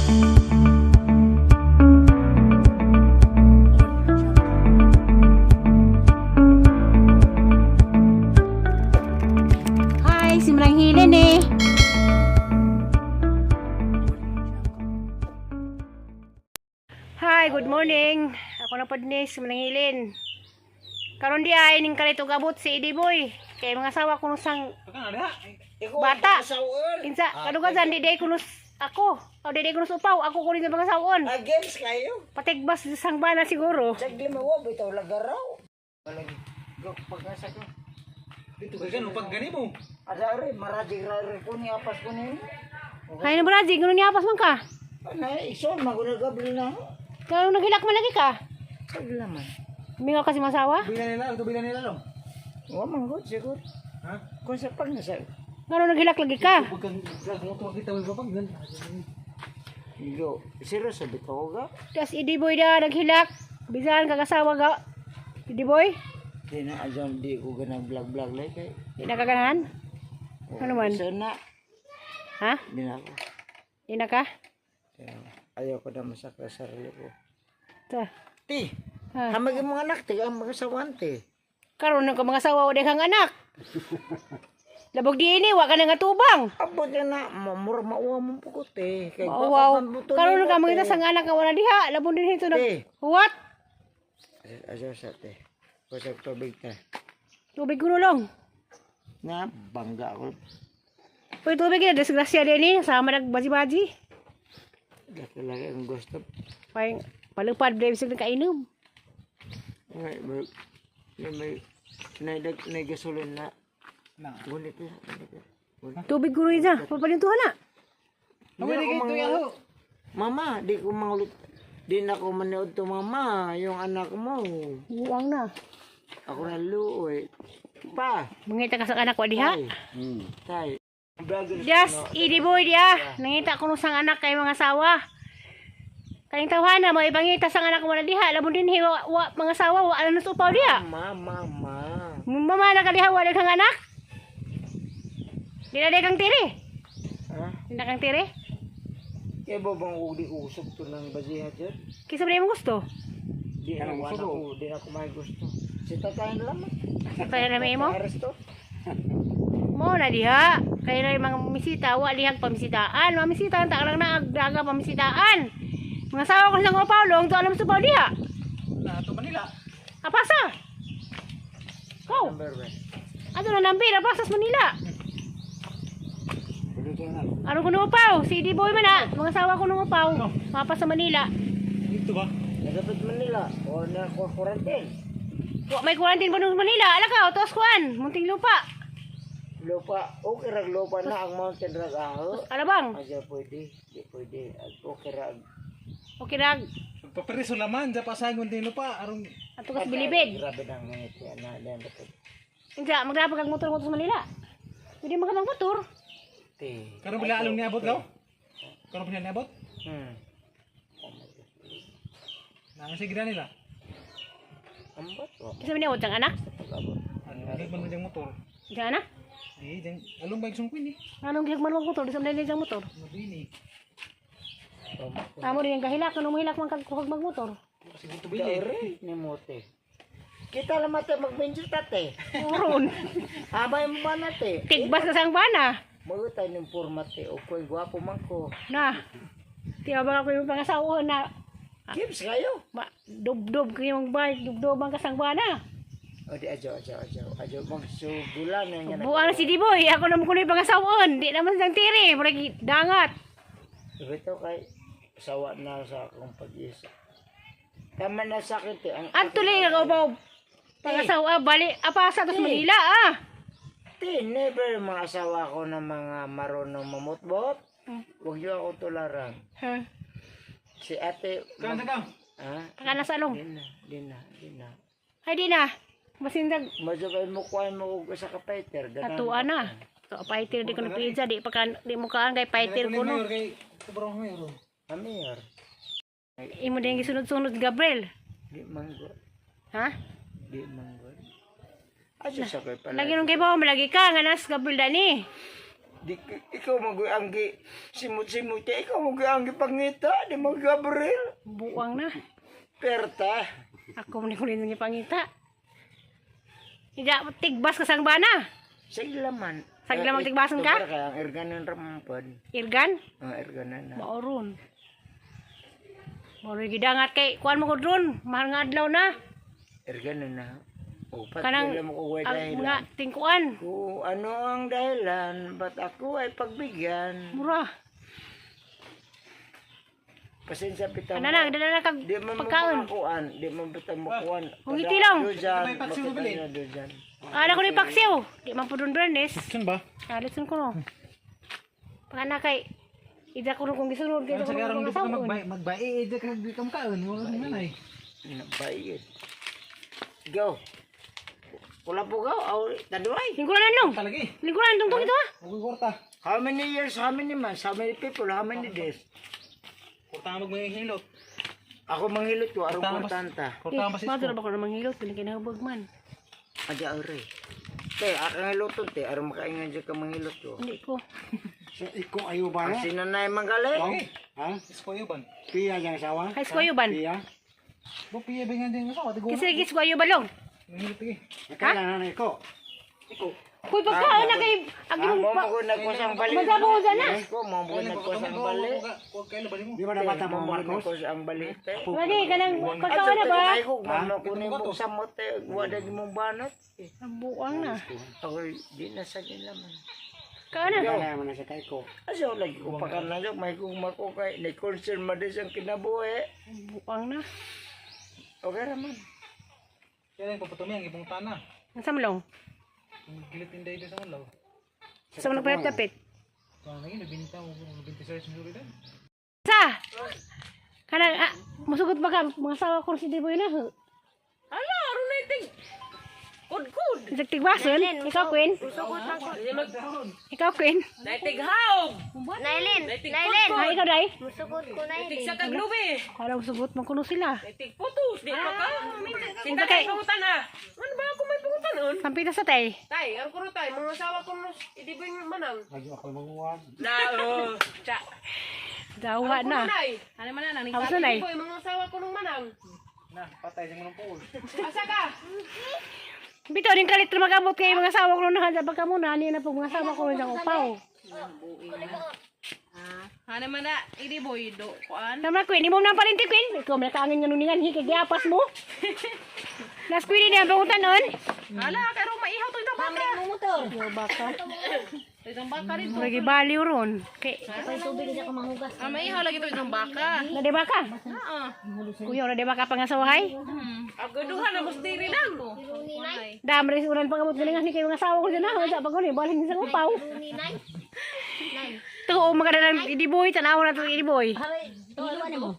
Hi, si Marang Hilin eh. Hi, good morning. Ako na pod ni si Marang Hilin. Karon di ay ning kalito gabot si Idi Boy. Kay mga asawa ko sang bata. Kinsa kadugasan di day kunus ako. O di day kunus upaw. Ako kunin sa mga sawon. Against kayo? Patigbas sang bana siguro. Sagli mo, bitaw lagaraw. Pagkasa ko. Dito ka gano'n pag gani mo. Ada rin, marajig-rari ko ni apas ko niya. Kaya na Brazil, gano'n niya apas man ka. Ano, ison, magunagabli na. Kaya naghilak man lagi ka. Sagli naman. Mingaw kasi masawa. Bilan nila, ito bilan nila lang. Huwag manggod, siguro. Ha? Kung sa pag nasa... Gano'n naghilak lagi ka. Pag motor kita mo pag gan. Yo, siro sabi ko ga. Tas Idi Boy da naghilak. Bisan kagasawa ga. Idi Boy, Di na ajam di ko ganang vlog-vlog like kay. di na kaganahan. Ano man? So na, Ha? di na ako. Di na ka? Ayaw ko na masakla sa sarili ko. Ta. Ti, Ha. hamagin mga anak, tiga ang mga sawante. Karon nang ka mga asawa o kang anak. Labog di ini, wa ka na nga tubang. Abot yan na, mamura mauwa mo po ko, te. Kay Oh, wow. papabuto Karon nila, nang ka mga te. sang anak nga wala diha. Labon din ito na. Te. What? Ayaw sa te. Kusag tubig ta. Tubig ko lang. Nga, bangga ako. Uy, tubig na disgrasya din ni sama nagbaji-baji. Laki-laki ang gusto. Pay palupad dai bisig kainom. May gasolin na. Gunit na. Tubig ko rin sa. Papalintuhan na. Mama, di ko mangulit. Di na ko manood to mama, yung anak mo. Buwang na. Ako na luoy. Pa. Mangita ka sa anak ko diha. Tay. Yes, Idi Boy dia. Nangita ko nung sang anak kay mga asawa. Kayong tawhana mo ipangita sang anak mo na diha. Labon din hiwa mga asawa wa ano sa upaw diha. Mama. Mama na kadiha wa kang anak. Di na kang tiri. Ha? Di na kang tiri. Kaya ba bang uli usok to ng bazihan dyan? Kisa ba mo gusto? Di na ko, di na ko may gusto. Si tatay na lang. Kaya na may mo. Aresto. Mo na diha. Kaya na yung mga misita wa lihag pamisitaan. Mamisitaan ta lang na agdaga pamisitaan. Mga asawa ko sang upaw long to alam sa upaw diha. Na to Manila. Apasa? Ko. Number one. Ato na nampir apasas Manila. Uli ka nga. Ano ko upaw? Si Idi Boy man na. Mga asawa ko upaw. Mapa sa Manila. Dito ba? Nagapit Manila. O na ko quarantine. Wa may quarantine pa nung Manila. Ala ka, otos kuan. Munting lupa. Lupa. Okay rag lupa na ang mountain rag aho. Alabang. Aja pwede. Di pwede. Okay rag. Okay rag. Pagpapariso laman, sa pasagon din pa. Arong Ato kas bilibid. Grabe na ang ngit. Na dapat. Inja, magdapag ang motor mo sa Manila. Pwede magamang motor. Te. karon bila along niabot daw. Karon bila niabot. Nangasigda nila. Ambat ko. Kasi maniwod ang anak. Pag-abot. Ano, gagman mo diyang motor. Diyan anak. Di, diyang along bike sungkwin eh. Anong gihagman mo motor? Di sa Manila ang motor. Mabini. Tamo din ang kahilak. Anong mahilak man kagkuhag magmotor. Kasi dito bili. Dore ni mote. Kita lang mate magbenjit tate. Oron. Abay mo ba nate? Tigbas ka sang bana. Magutay ng format te. O ko'y gwapo man ko. Na. Tiya ba ako yung pangasawa na Gibbs kayo. dub-dub kayo yung bike. Dub-dub ang kasang bana. O di ajo. Magsugulan na niya. Buang si Diboy. Ako naman ko na yung pangasawon. Di naman sang tiri. Maragi dangat. Ito kay sawa na sa akong pag-isa. Tama na sa akin te. At tuloy nga ba pangasawa. Bali. Apasa to sa Manila ah. Te, never mga asawa ko ng mga marunong mamutbot. Huwag niyo ako tularan. Ha? Si ate. Karon sa Ha? Akala sa along. Di na. Ay di na. Masindag. Medyo kayo mo kuhain mo ko sa kapiter. Katuan na. So, fighter di ko na pizza. Di mo kaan kay fighter ko no. Kay sobrang mayor. Amir. Imo din gisunod-sunod Gabriel. Di manggo. Ha? Di manggo. Aso sa kayo pala. Lagi nung kay ba malagi ka nga nas Gabriel dani. Ikaw mag-anggi simut-simut ka, ikaw mag-anggi pangita, di mag-Gabriel. Buang na. Perta. Ako man kulin ng pangita. Ida tigbas ka sang bana. Saglaman. Saglaman tigbasan ka? Kaya ang erganan rampad. Irgan? Erganan na. Maoron. Maoron gidangat kay kuan mo ko dron. Mahal nga adlaw na. Erganan na. Upat Kanang mo ko ang dahilan. mga tingkuan. Kung ano ang dahilan, ba't ako ay pagbigyan? Mura. Pasensya pita mo. Ano na, dala kag Di man mo pagkaon. makakuan. Di man pita mo kuan. Ang itilong. Dojan. May paksiw na bili. Dojan. Ana ko ni paksiw. Di man pudon Bernes. Saan ba? Alitson ko no. Pangana kay ida ko kung gisunod Ang dito ko sagarang di pa saon. magbae, di ka kamkaon. Wala kang nanay. Nabayad. Go. Wala po go. Taduay. Lingkuran nung. Talaga eh. Lingkuran tungtong ito ah. Huwag kwarta. How many years, how many months, how many people, how many days? Kwarta nga magmahihilot. Ako manghilot ko, arong Kwarta portanta. Kwarta nga pasis Madura ba ko na manghilot kini kinahubog man. Adya ore. Te, akang hiloton te, arong makaingan dyan ka manghilot ko. Hindi ko. Iko ayo ba Ang sinanay manggali. Ha? Iskoyo ban. Piya yang sawa? High school yuban. Piya. Bo piye bengan din sa wati go. Kasi gis ko yuban long. Mahilot lagi. Kailan na iko? Kuy pagkaon na kay agi Mo mo mo ko nagkusang bali. Madabo ko dyan, ah. Ko mo mo nagkusang bali. Huwag kayo labanin mo. Di ba dapat mo Mo Marcos? nagkusang bali. Te. Lagi kanang pagkaon na ba? Ay ko mo kunin mo sa mote, wala di mo banat. Buang na. Ako di na sa laman. Kaon na. Kailan mo na sa kay ko? Aso lagi ko pa kana jo may kung mako kay ni concern madis ang kinabuhi. Buang na. Okay raman. Kaya yung papatumi ang ibang tana. Ang samlong. Gilit inday doon sa malaw. Sa mga tapit. Kaya ngayon, nabinta mo. Nabinta sa isang dan. Sa. Kanang masugot ba ka mga sawa ko si Diboy na. Ala, aron na itig. Kud-kud. Tigbason. Ikaw Queen. Ikaw Queen. Naitig haog. Nailin, Naitig Nailin. Ay ikaw dai. Musugod ko na Naitig yun. sa kaglubi. Kala sugot man kuno sila. Naitig putos. Di pa ka. Sinta kay- kay pangutan ha. Ano ba ako may pangutan on? Sampita sa tay. Tay, ang kuno tay. Mga asawa ko mo. Hindi ba yung manang? Ayo ako manguwan. Na, Tsa. Dawa Kuno na. nay. Ano man na? Tapos na nay. Hindi ba mga asawa ko nung manang? Na, patay sa mga pool. Asa ka? Bito din kalit magabot kay mga sawa ko na handa pagka muna ni na pag mga sawa ko ng upaw. Ano man na? Hindi boy. Do. Kuan? Tama Queen, imo nang palinti Queen. Ikaw may kaangin nga nuningan hi kay giapas mo. Last Queen ni ang pangutan-on. Ala, karo maihaw to yung baka. Motor. Yo baka. Isang baka rin to. Lagi baliw ron. Kay May tubig na ako mahugas. Ah, maihaw lagi to isang baka. na de baka. Oo. Kuya na de baka pangasawahay. Agaduhan na mas diri lang. Ninay. Dam res ulan pangabot galingan ni kay mga sawa ko dyan ha. Sa pag ni balhin sa upaw. Ninay. Nay. Tuo magadalang idiboy tanaw na to idiboy. Hawi. Tuwan mo.